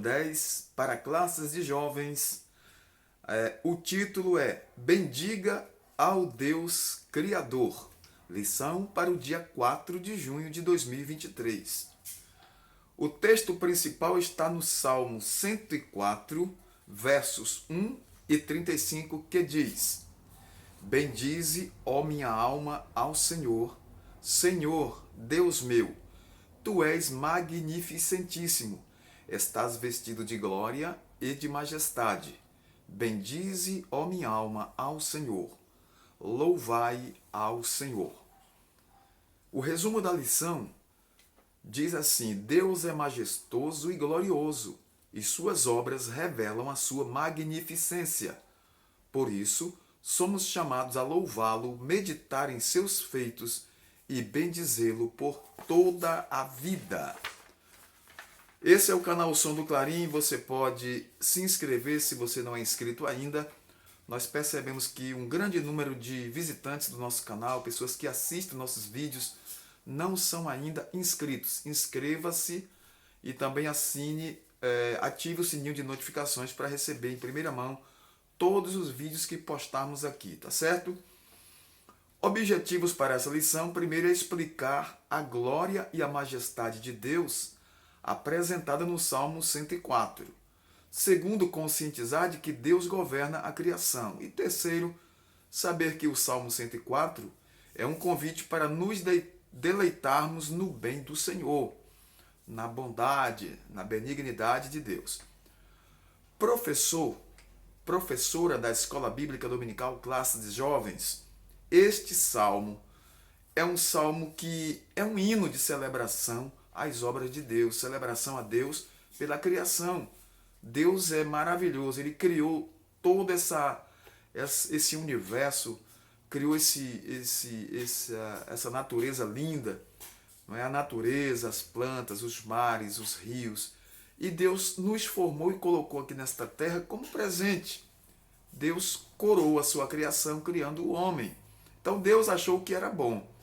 10 para classes de jovens. O título é Bendiga ao Deus Criador. Lição para o dia 4 de junho de 2023. O texto principal está no Salmo 104, versos 1 e 35, que diz: Bendize, ó minha alma, ao Senhor. Senhor, Deus meu, Tu és magnificentíssimo. Estás vestido de glória e de majestade. Bendize, ó minha alma, ao Senhor. Louvai ao Senhor. O resumo da lição diz assim: Deus é majestoso e glorioso, e suas obras revelam a sua magnificência. Por isso, somos chamados a louvá-lo, meditar em seus feitos e bendizê-lo por toda a vida. Esse é o canal Som do Clarim. Você pode se inscrever se você não é inscrito ainda. Nós percebemos que um grande número de visitantes do nosso canal, pessoas que assistem nossos vídeos, não são ainda inscritos. Inscreva-se e também ative o sininho de notificações para receber em primeira mão todos os vídeos que postarmos aqui, tá certo? Objetivos para essa lição: primeiro é explicar a glória e a majestade de Deus apresentada no Salmo 104. Segundo, conscientizar de que Deus governa a criação. E terceiro, saber que o Salmo 104 é um convite para nos deleitarmos no bem do Senhor, na bondade, na benignidade de Deus. Professora da Escola Bíblica Dominical Classe de Jovens, este salmo é um salmo que é um hino de celebração às obras de Deus, celebração a Deus pela criação. Deus é maravilhoso, Ele criou todo esse universo, criou essa natureza linda, não é? A natureza, as plantas, os mares, os rios. E Deus nos formou e colocou aqui nesta terra como presente. Deus coroou a sua criação criando o homem. Então Deus achou que era bom.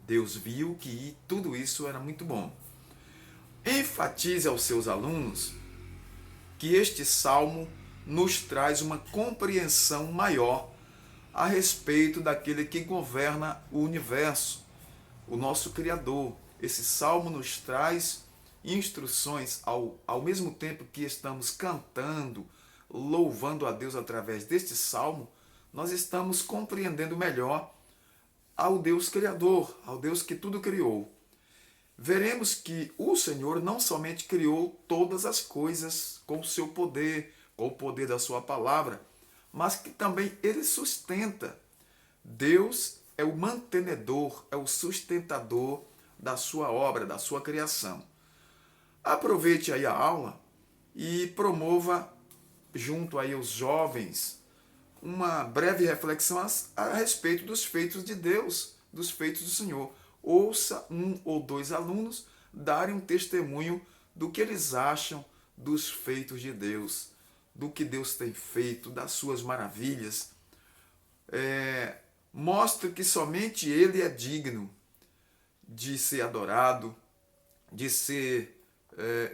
Deus viu que tudo isso era muito bom. Enfatize aos seus alunos que este salmo nos traz uma compreensão maior a respeito daquele que governa o universo, o nosso Criador. Esse salmo nos traz instruções, ao mesmo tempo que estamos cantando, louvando a Deus através deste salmo, nós estamos compreendendo melhor ao Deus Criador, ao Deus que tudo criou. Veremos que o Senhor não somente criou todas as coisas com o seu poder, com o poder da sua palavra, mas que também Ele sustenta. Deus é o mantenedor, é o sustentador da sua obra, da sua criação. Aproveite aí a aula e promova junto aí aos jovens uma breve reflexão a respeito dos feitos de Deus, dos feitos do Senhor. Ouça um ou dois alunos darem um testemunho do que eles acham dos feitos de Deus, do que Deus tem feito, das suas maravilhas. Mostre que somente Ele é digno de ser adorado, de ser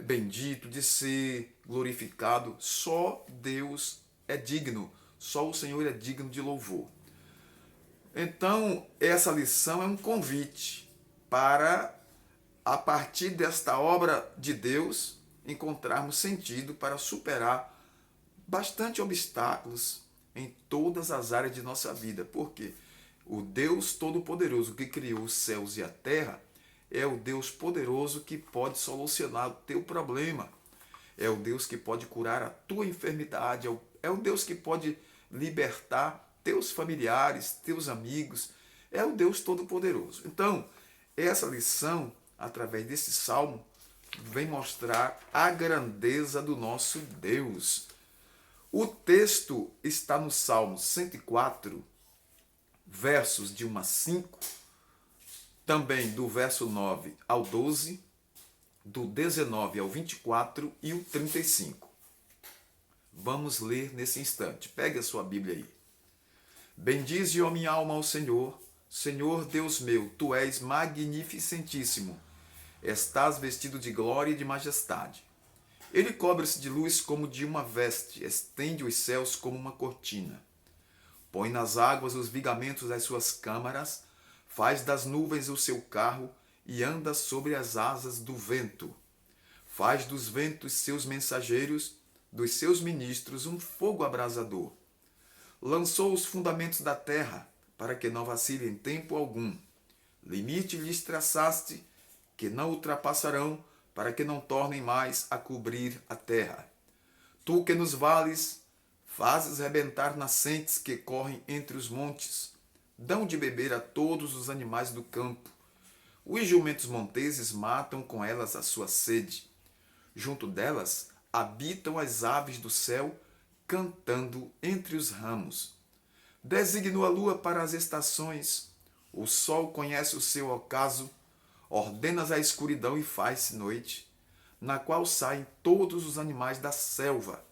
bendito, de ser glorificado. Só Deus é digno, só o Senhor é digno de louvor. Então, essa lição é um convite para, a partir desta obra de Deus, encontrarmos sentido para superar bastante obstáculos em todas as áreas de nossa vida. Porque o Deus Todo-Poderoso que criou os céus e a terra é o Deus poderoso que pode solucionar o teu problema. É o Deus que pode curar a tua enfermidade. É o Deus que pode libertar teus familiares, teus amigos. É o Deus Todo-Poderoso. Então, essa lição, através desse salmo, vem mostrar a grandeza do nosso Deus. O texto está no Salmo 104, versos de 1 a 5, também do verso 9 ao 12, do 19 ao 24 e o 35. Vamos ler nesse instante. Pegue a sua Bíblia aí. Bendize, ó minha alma, ao Senhor. Senhor Deus meu, Tu és magnificentíssimo. Estás vestido de glória e de majestade. Ele cobre-se de luz como de uma veste, estende os céus como uma cortina. Põe nas águas os vigamentos das suas câmaras, faz das nuvens o seu carro e anda sobre as asas do vento. Faz dos ventos seus mensageiros, dos seus ministros um fogo abrasador. Lançou os fundamentos da terra, para que não vacile em tempo algum. Limite lhes traçaste, que não ultrapassarão, para que não tornem mais a cobrir a terra. Tu que nos vales fazes rebentar nascentes que correm entre os montes, dão de beber a todos os animais do campo. Os jumentos monteses matam com elas a sua sede. Junto delas habitam as aves do céu, cantando entre os ramos. Designou a lua para as estações, o sol conhece o seu ocaso, ordenas a escuridão e faz-se noite, na qual saem todos os animais da selva.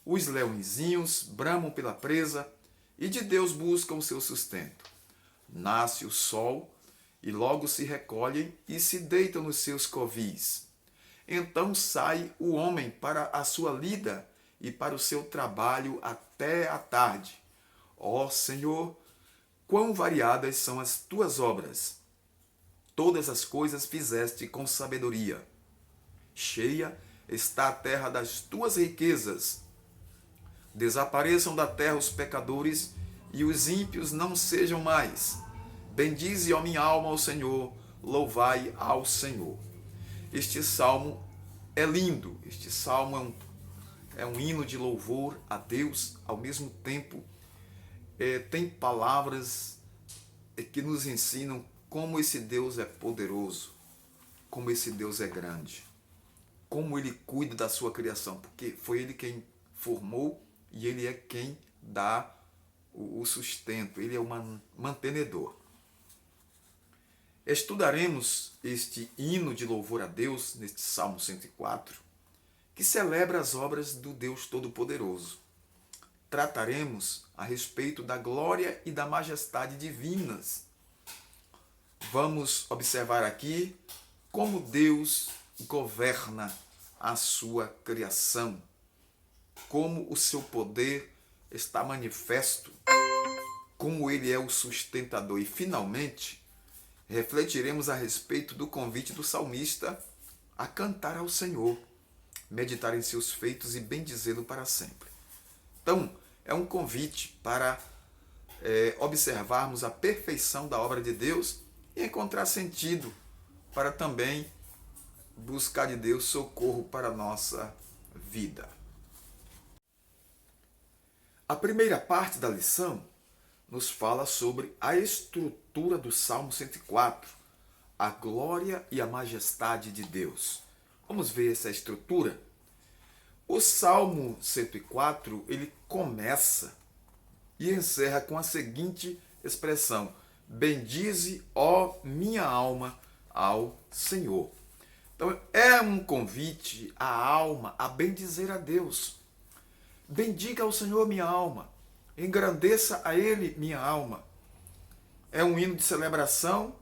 Os leõezinhos bramam pela presa e de Deus buscam o seu sustento. Nasce o sol e logo se recolhem e se deitam nos seus covis. Então sai o homem para a sua lida e para o seu trabalho até a tarde. Ó Senhor, quão variadas são as tuas obras! Todas as coisas fizeste com sabedoria. Cheia está a terra das tuas riquezas. Desapareçam da terra os pecadores e os ímpios não sejam mais. Bendize, ó minha alma, ao Senhor, louvai ao Senhor. Este salmo é lindo, este salmo é um hino de louvor a Deus, ao mesmo tempo tem palavras que nos ensinam como esse Deus é poderoso, como esse Deus é grande, como Ele cuida da sua criação, porque foi Ele quem formou e Ele é quem dá o sustento, Ele é o mantenedor. Estudaremos este hino de louvor a Deus, neste Salmo 104, que celebra as obras do Deus Todo-Poderoso. Trataremos a respeito da glória e da majestade divinas. Vamos observar aqui como Deus governa a sua criação, como o seu poder está manifesto, como Ele é o sustentador. E, finalmente, refletiremos a respeito do convite do salmista a cantar ao Senhor, meditar em seus feitos e bendizê-lo para sempre. Então, é um convite para observarmos a perfeição da obra de Deus e encontrar sentido para também buscar de Deus socorro para a nossa vida. A primeira parte da lição nos fala sobre a estrutura do Salmo 104, a glória e a majestade de Deus. Vamos ver essa estrutura? O Salmo 104, ele começa e encerra com a seguinte expressão: bendize, ó minha alma, ao Senhor. Então, é um convite à alma a bendizer a Deus. Bendiga ao Senhor, minha alma. Engrandeça a Ele, minha alma. É um hino de celebração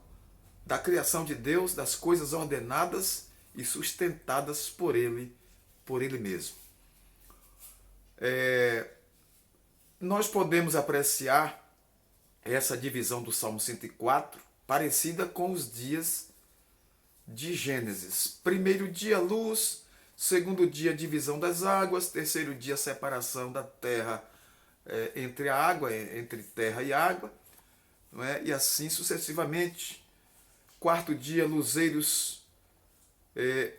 da criação de Deus, das coisas ordenadas e sustentadas por Ele mesmo. Nós podemos apreciar essa divisão do Salmo 104 parecida com os dias de Gênesis. Primeiro dia, luz. Segundo dia, divisão das águas. Terceiro dia, separação da terra entre a água, entre terra e água. Não é? E assim sucessivamente. Quarto dia, luzeiros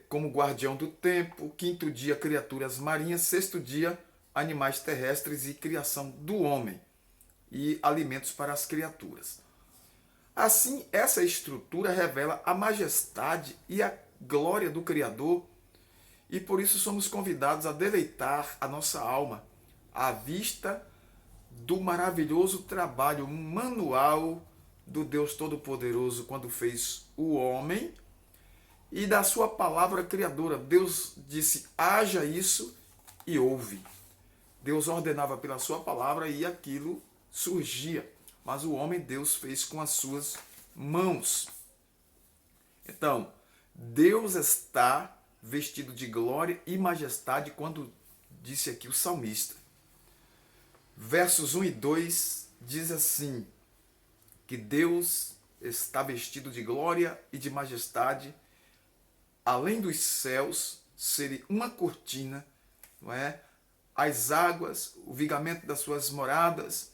como guardião do tempo. Quinto dia, criaturas marinhas. Sexto dia, animais terrestres e criação do homem e alimentos para as criaturas. Assim, essa estrutura revela a majestade e a glória do Criador e por isso somos convidados a deleitar a nossa alma à vista do maravilhoso trabalho manual do Deus Todo-Poderoso quando fez o homem e da sua palavra criadora. Deus disse, haja isso e houve. Deus ordenava pela sua palavra e aquilo surgia. Mas o homem Deus fez com as suas mãos. Então, Deus está vestido de glória e majestade, quando disse aqui o salmista. Versos 1 e 2 diz assim, que Deus está vestido de glória e de majestade, além dos céus serem uma cortina, não é? As águas, o vigamento das suas moradas.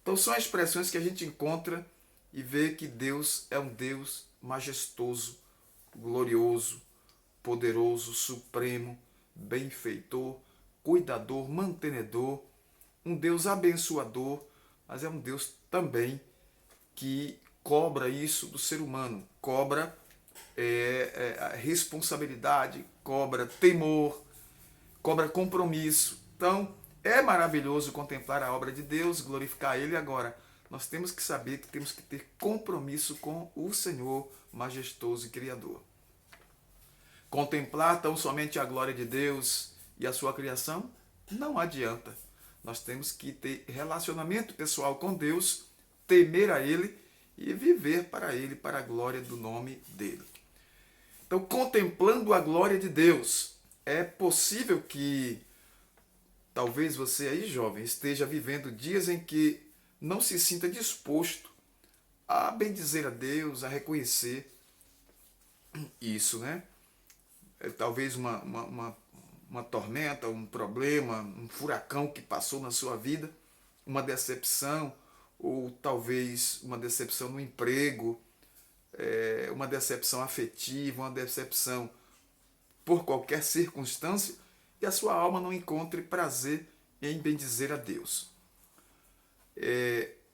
Então são expressões que a gente encontra e vê que Deus é um Deus majestoso, glorioso, poderoso, supremo, benfeitor, cuidador, mantenedor, um Deus abençoador, mas é um Deus também que cobra isso do ser humano, cobra a responsabilidade, cobra temor, cobra compromisso. Então, é maravilhoso contemplar a obra de Deus, glorificar Ele. Agora, nós temos que saber que temos que ter compromisso com o Senhor majestoso e Criador. Contemplar tão somente a glória de Deus e a sua criação não adianta. Nós temos que ter relacionamento pessoal com Deus, temer a Ele e viver para Ele, para a glória do nome dEle. Então, contemplando a glória de Deus, é possível que talvez você aí, jovem, esteja vivendo dias em que não se sinta disposto a bendizer a Deus, a reconhecer isso, né? Talvez uma tormenta, um problema, um furacão que passou na sua vida, uma decepção, ou talvez uma decepção no emprego, uma decepção afetiva, uma decepção por qualquer circunstância, e a sua alma não encontre prazer em bendizer a Deus.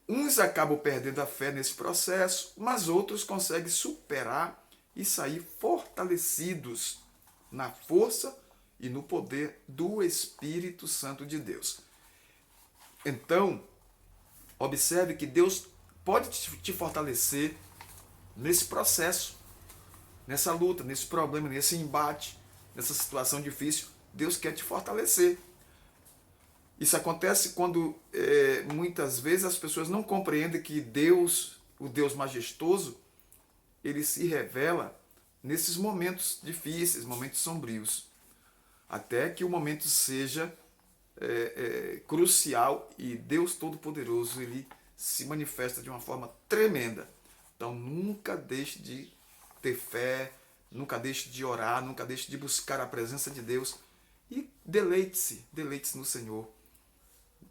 Uns acabam perdendo a fé nesse processo, mas outros conseguem superar e sair fortalecidos na força e no poder do Espírito Santo de Deus. Então, observe que Deus pode te fortalecer nesse processo, nessa luta, nesse problema, nesse embate, nessa situação difícil. Deus quer te fortalecer. Isso acontece quando muitas vezes as pessoas não compreendem que Deus, o Deus majestoso, ele se revela nesses momentos difíceis, momentos sombrios. Até que o momento seja crucial e Deus Todo-Poderoso ele se manifesta de uma forma tremenda. Então nunca deixe de ter fé, nunca deixe de orar, nunca deixe de buscar a presença de Deus e deleite-se no Senhor.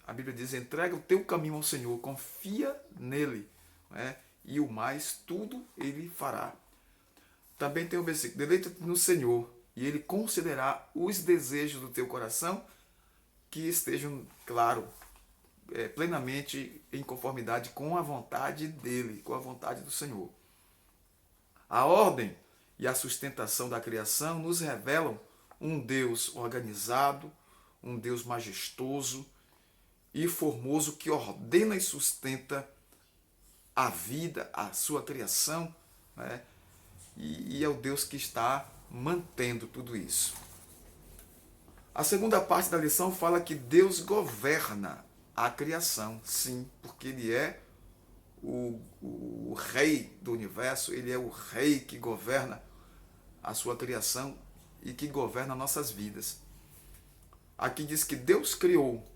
A Bíblia diz, entrega o teu caminho ao Senhor, confia nele, né? E o mais tudo ele fará. Também tem o versículo, deleita-te no Senhor e ele concederá os desejos do teu coração que estejam, claro, plenamente em conformidade com a vontade dele, com a vontade do Senhor. A ordem e a sustentação da criação nos revelam um Deus organizado, um Deus majestoso e formoso que ordena e sustenta a vida, a sua criação, né? E é o Deus que está mantendo tudo isso. A segunda parte da lição fala que Deus governa a criação, sim, porque Ele é o rei do universo, Ele é o rei que governa a sua criação e que governa nossas vidas. Aqui diz que Deus criou.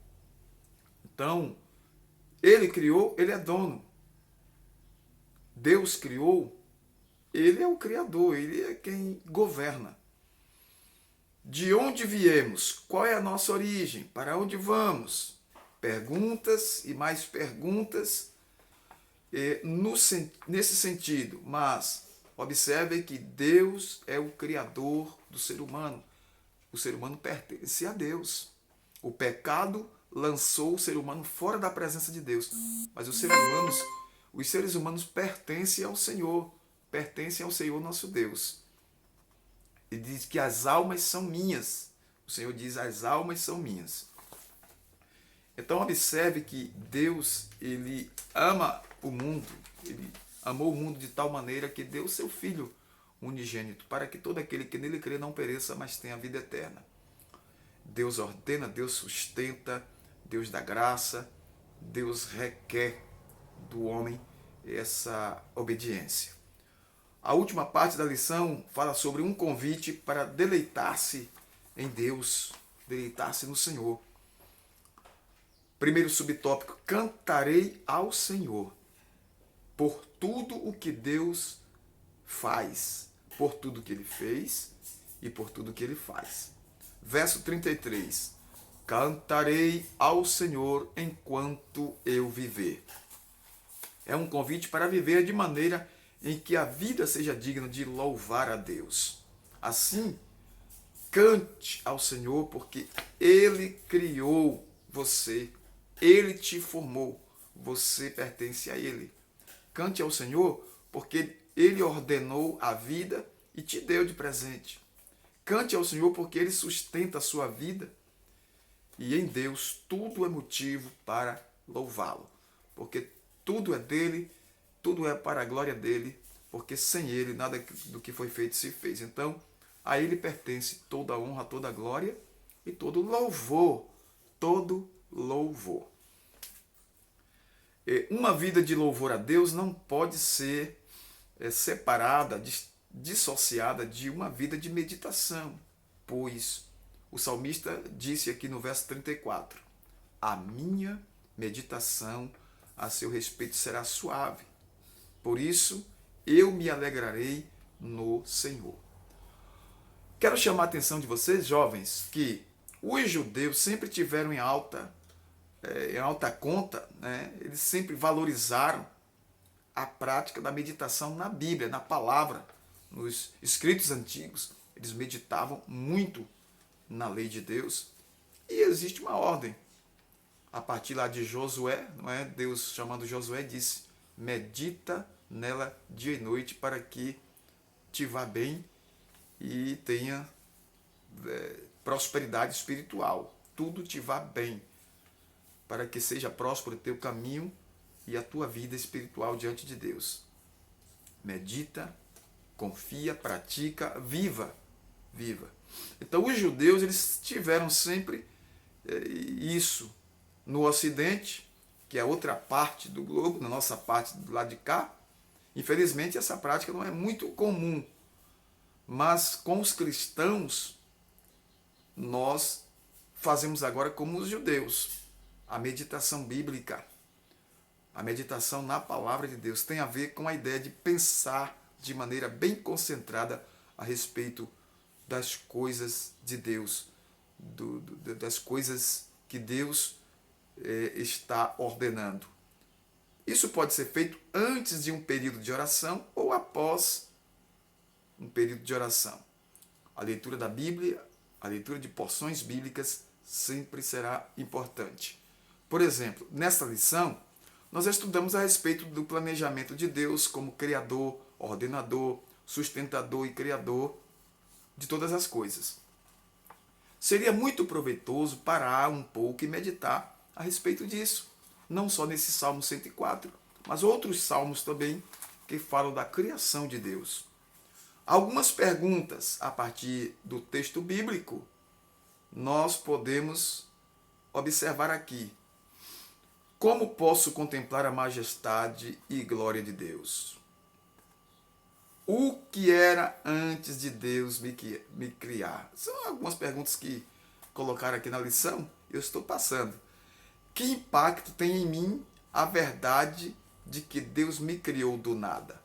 Então, Ele criou, Ele é dono. Deus criou, Ele é o Criador, Ele é quem governa. De onde viemos? Qual é a nossa origem? Para onde vamos? Perguntas e mais perguntas nesse sentido. Mas observe que Deus é o Criador do ser humano. O ser humano pertence a Deus. O pecado lançou o ser humano fora da presença de Deus. Mas os seres humanos pertencem ao Senhor. Pertencem ao Senhor nosso Deus. Ele diz que as almas são minhas. O Senhor diz, as almas são minhas. Então observe que Deus, Ele ama o mundo. Ele amou o mundo de tal maneira que deu seu Filho unigênito, para que todo aquele que nele crê não pereça, mas tenha a vida eterna. Deus ordena, Deus sustenta, Deus dá graça, Deus requer do homem essa obediência. A última parte da lição fala sobre um convite para deleitar-se em Deus, deleitar-se no Senhor. Primeiro subtópico: cantarei ao Senhor por tudo o que Deus faz, por tudo que Ele fez e por tudo que Ele faz. Verso 33: cantarei ao Senhor enquanto eu viver. É um convite para viver de maneira em que a vida seja digna de louvar a Deus. Assim, cante ao Senhor, porque Ele criou você, Ele te formou, você pertence a Ele. Cante ao Senhor, porque Ele ordenou a vida e te deu de presente. Cante ao Senhor, porque Ele sustenta a sua vida, e em Deus tudo é motivo para louvá-lo, porque tudo é dele, tudo é para a glória dele, porque sem ele nada do que foi feito se fez. Então, a ele pertence toda a honra, toda a glória e todo louvor, todo louvor. Uma vida de louvor a Deus não pode ser separada, dissociada de uma vida de meditação, pois o salmista disse aqui no verso 34, a minha meditação a seu respeito será suave. Por isso, eu me alegrarei no Senhor. Quero chamar a atenção de vocês, jovens, que os judeus sempre tiveram em alta conta, né? Eles sempre valorizaram a prática da meditação na Bíblia, na palavra, nos escritos antigos. Eles meditavam muito na lei de Deus. E existe uma ordem. A partir lá de Josué, não é? Deus chamando Josué disse, medita nela dia e noite para que te vá bem e tenha prosperidade espiritual. Tudo te vá bem, para que seja próspero o teu caminho e a tua vida espiritual diante de Deus. Medita, confia, pratica, viva. Então os judeus, eles tiveram sempre isso. No Ocidente, que é outra parte do globo, na nossa parte do lado de cá, infelizmente essa prática não é muito comum. Mas com os cristãos, nós fazemos agora como os judeus. A meditação bíblica, a meditação na palavra de Deus tem a ver com a ideia de pensar de maneira bem concentrada a respeito das coisas de Deus, das coisas que Deus está ordenando. Isso pode ser feito antes de um período de oração ou após um período de oração. A leitura da Bíblia, a leitura de porções bíblicas sempre será importante. Por exemplo, nesta lição, nós estudamos a respeito do planejamento de Deus como Criador, ordenador, sustentador e Criador de todas as coisas. Seria muito proveitoso parar um pouco e meditar a respeito disso. Não só nesse Salmo 104, mas outros salmos também que falam da criação de Deus. Algumas perguntas a partir do texto bíblico nós podemos observar aqui. Como posso contemplar a majestade e glória de Deus? O que era antes de Deus me criar? São algumas perguntas que colocaram aqui na lição, eu estou passando. Que impacto tem em mim a verdade de que Deus me criou do nada?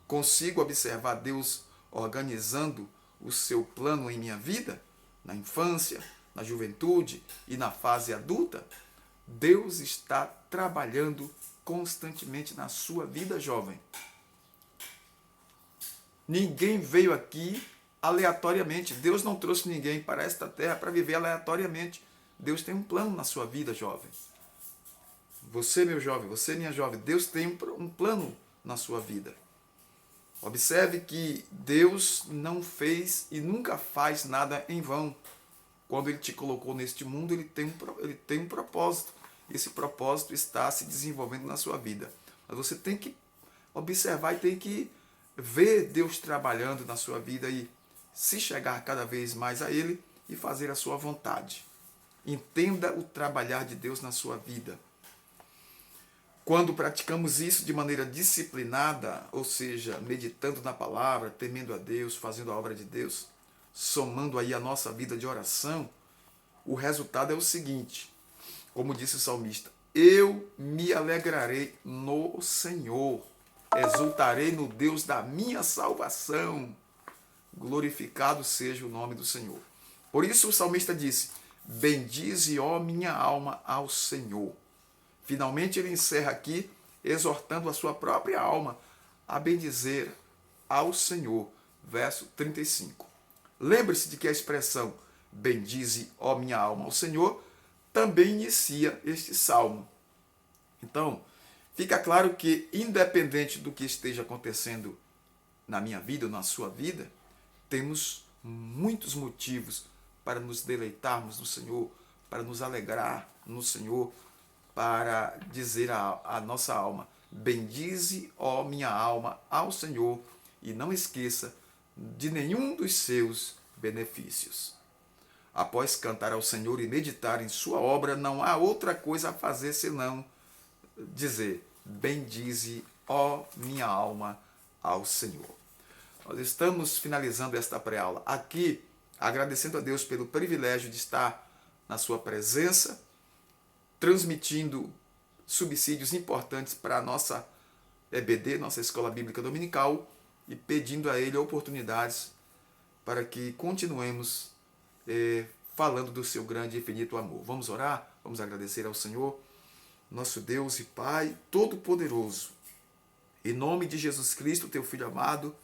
Consigo observar Deus organizando o seu plano em minha vida? Na infância, na juventude e na fase adulta? Deus está trabalhando constantemente na sua vida, jovem. Ninguém veio aqui aleatoriamente. Deus não trouxe ninguém para esta terra para viver aleatoriamente. Deus tem um plano na sua vida, jovem. Você, meu jovem, você, minha jovem, Deus tem um plano na sua vida. Observe que Deus não fez e nunca faz nada em vão. Quando Ele te colocou neste mundo, Ele tem um propósito. Esse propósito está se desenvolvendo na sua vida. Mas você tem que observar e tem que ver Deus trabalhando na sua vida e se chegar cada vez mais a Ele e fazer a sua vontade. Entenda o trabalhar de Deus na sua vida. Quando praticamos isso de maneira disciplinada, ou seja, meditando na palavra, temendo a Deus, fazendo a obra de Deus, somando aí a nossa vida de oração, o resultado é o seguinte, como disse o salmista: eu me alegrarei no Senhor, exultarei no Deus da minha salvação, glorificado seja o nome do Senhor. Por isso o salmista disse: bendize, ó minha alma, ao Senhor. Finalmente ele encerra aqui exortando a sua própria alma a bendizer ao Senhor. Verso 35. Lembre-se de que a expressão bendize, ó minha alma, ao Senhor também inicia este salmo. Então, fica claro que, independente do que esteja acontecendo na minha vida ou na sua vida, temos muitos motivos para nos deleitarmos no Senhor, para nos alegrar no Senhor, para dizer à nossa alma: bendize, ó minha alma, ao Senhor, e não esqueça de nenhum dos seus benefícios. Após cantar ao Senhor e meditar em sua obra, não há outra coisa a fazer senão dizer: bendize, ó minha alma, ao Senhor. Nós estamos finalizando esta pré-aula aqui, agradecendo a Deus pelo privilégio de estar na sua presença, transmitindo subsídios importantes para a nossa EBD, nossa Escola Bíblica Dominical, e pedindo a Ele oportunidades para que continuemos falando do seu grande e infinito amor. Vamos orar? Vamos agradecer ao Senhor, nosso Deus e Pai Todo-Poderoso. Em nome de Jesus Cristo, teu Filho amado,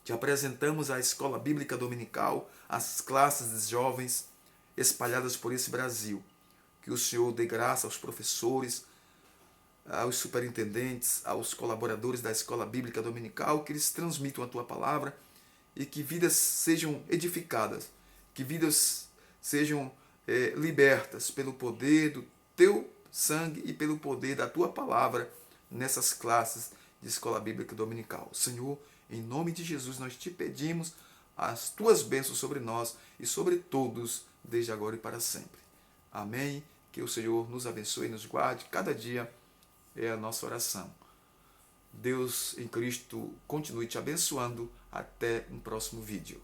te apresentamos a Escola Bíblica Dominical, as classes de jovens espalhadas por esse Brasil. Que o Senhor dê graça aos professores, aos superintendentes, aos colaboradores da Escola Bíblica Dominical, que eles transmitam a tua palavra e que vidas sejam edificadas, que vidas sejam libertas pelo poder do teu sangue e pelo poder da tua palavra nessas classes de Escola Bíblica Dominical. Senhor, em nome de Jesus, nós te pedimos as tuas bênçãos sobre nós e sobre todos, desde agora e para sempre. Amém. Que o Senhor nos abençoe e nos guarde. Cada dia é a nossa oração. Deus em Cristo continue te abençoando. Até um próximo vídeo.